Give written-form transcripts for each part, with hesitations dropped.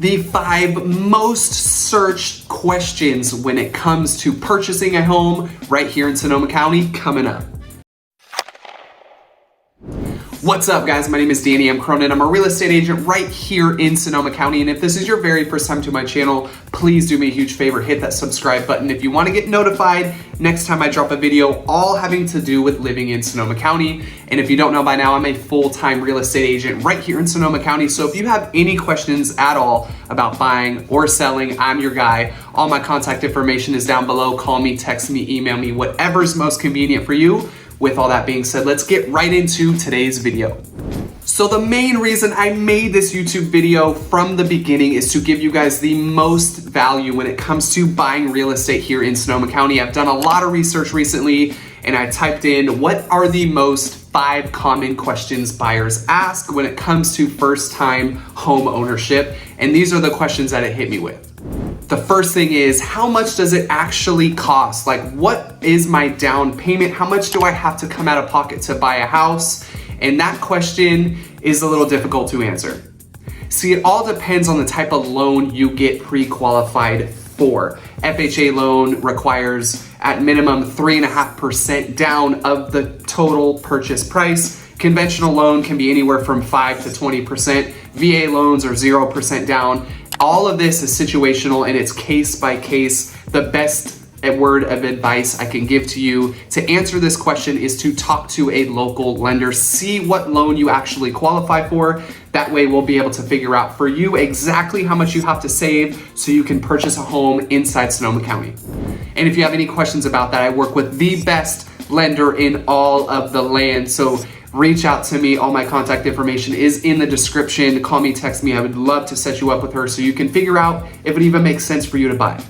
the 5 most searched questions when it comes to purchasing a home right here in Sonoma County coming up. What's up, guys? My name is Danny. I'm Cronin. I'm a real estate agent right here in Sonoma County. And if this is your very first time to my channel, please do me a huge favor. Hit that subscribe button if you want to get notified next time I drop a video, all having to do with living in Sonoma County. And if you don't know by now, I'm a full-time real estate agent right here in Sonoma County. So if you have any questions at all about buying or selling, I'm your guy. All my contact information is down below. Call me, text me, email me, whatever's most convenient for you. With all that being said, let's get right into today's video. So the main reason I made this YouTube video from the beginning is to give you guys the most value when it comes to buying real estate here in Sonoma County. I've done a lot of research recently and I typed in what are the most 5 common questions buyers ask when it comes to first-time home ownership. And these are the questions that it hit me with. The first thing is, how much does it actually cost? Like, what is my down payment? How much do I have to come out of pocket to buy a house? And that question is a little difficult to answer. See, it all depends on the type of loan you get pre-qualified for. FHA loan requires at minimum 3.5% down of the total purchase price. Conventional loan can be anywhere from 5 to 20%. VA loans are 0% down. All of this is situational and it's case by case. The best word of advice I can give to you to answer this question is to talk to a local lender. See what loan you actually qualify for. That way we'll be able to figure out for you exactly how much you have to save so you can purchase a home inside Sonoma County. And if you have any questions about that, I work with the best lender in all of the land. So reach out to me. All my contact information is in the description. Call me, text me. I would love to set you up with her so you can figure out if it even makes sense for you to buy.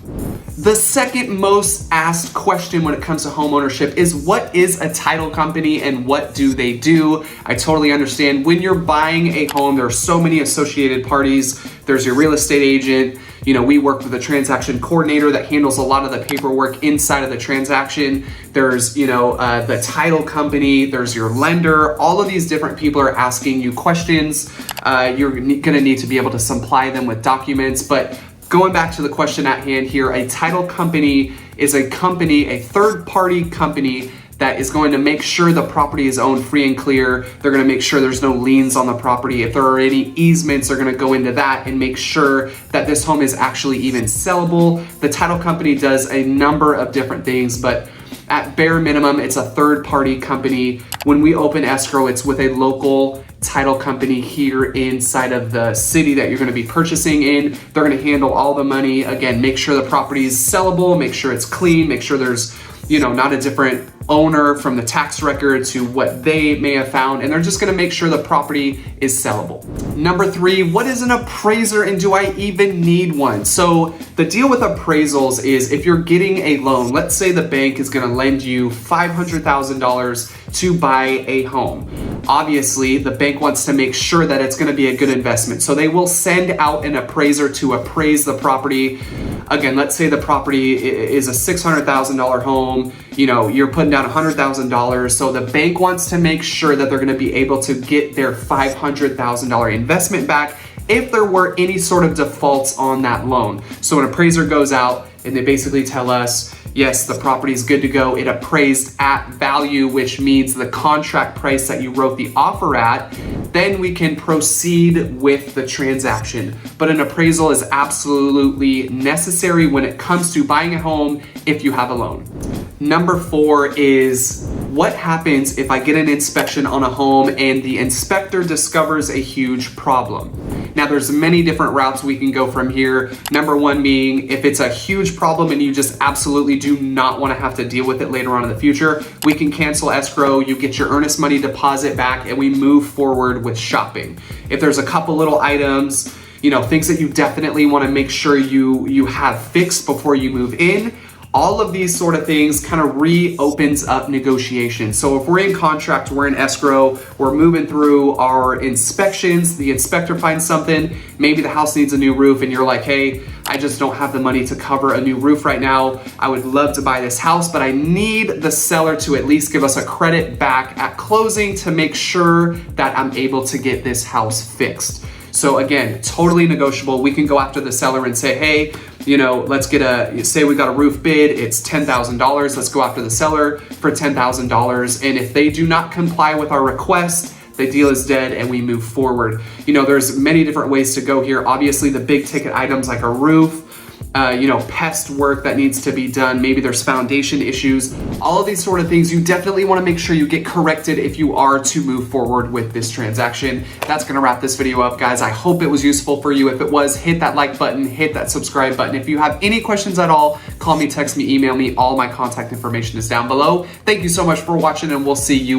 The second most asked question when it comes to home ownership is, what is a title company and what do they do? I totally understand. When you're buying a home, there are so many associated parties. There's your real estate agent. You know, we work with a transaction coordinator that handles a lot of the paperwork inside of the transaction. There's, the title company, there's your lender. All of these different people are asking you questions. You're gonna need to be able to supply them with documents. But going back to the question at hand here, a title company is a company, a third-party company that is going to make sure the property is owned free and clear. They're gonna make sure there's no liens on the property. If there are any easements, they're gonna go into that and make sure that this home is actually even sellable. The title company does a number of different things, but at bare minimum, it's a third-party company. When we open escrow, it's with a local title company here inside of the city that you're gonna be purchasing in. They're gonna handle all the money. Again, make sure the property is sellable, make sure it's clean, make sure there's not a different owner from the tax record to what they may have found, and they're just gonna make sure the property is sellable. Number 3, what is an appraiser and do I even need one? So the deal with appraisals is if you're getting a loan, let's say the bank is gonna lend you $500,000 to buy a home. Obviously, the bank wants to make sure that it's gonna be a good investment. So they will send out an appraiser to appraise the property. Again, let's say the property is a $600,000 home, you're putting down $100,000. So the bank wants to make sure that they're gonna be able to get their $500,000 investment back if there were any sort of defaults on that loan. So an appraiser goes out and they basically tell us, yes, the property is good to go. It appraised at value, which means the contract price that you wrote the offer at. Then we can proceed with the transaction. But an appraisal is absolutely necessary when it comes to buying a home if you have a loan. Number 4 is, what happens if I get an inspection on a home and the inspector discovers a huge problem? Now, there's many different routes we can go from here. Number 1 being, if it's a huge problem and you just absolutely do not want to have to deal with it later on in the future, we can cancel escrow, you get your earnest money deposit back, and we move forward with shopping. If there's a couple little items, things that you definitely want to make sure you have fixed before you move in, all of these sort of things kind of reopens up negotiation. So if we're in contract, we're in escrow, we're moving through our inspections, the inspector finds something, maybe the house needs a new roof and you're like, hey, I just don't have the money to cover a new roof right now. I would love to buy this house, but I need the seller to at least give us a credit back at closing to make sure that I'm able to get this house fixed. So again, totally negotiable. We can go after the seller and say, hey, you know, let's say we got a roof bid, it's $10,000. Let's go after the seller for $10,000. And if they do not comply with our request, the deal is dead and we move forward. You know, there's many different ways to go here. Obviously the big ticket items like a roof, you know, pest work that needs to be done. Maybe there's foundation issues. All of these sort of things, you definitely want to make sure you get corrected if you are to move forward with this transaction. That's going to wrap this video up, guys. I hope it was useful for you. If it was, hit that like button, hit that subscribe button. If you have any questions at all, call me, text me, email me. All my contact information is down below. Thank you so much for watching, and we'll see you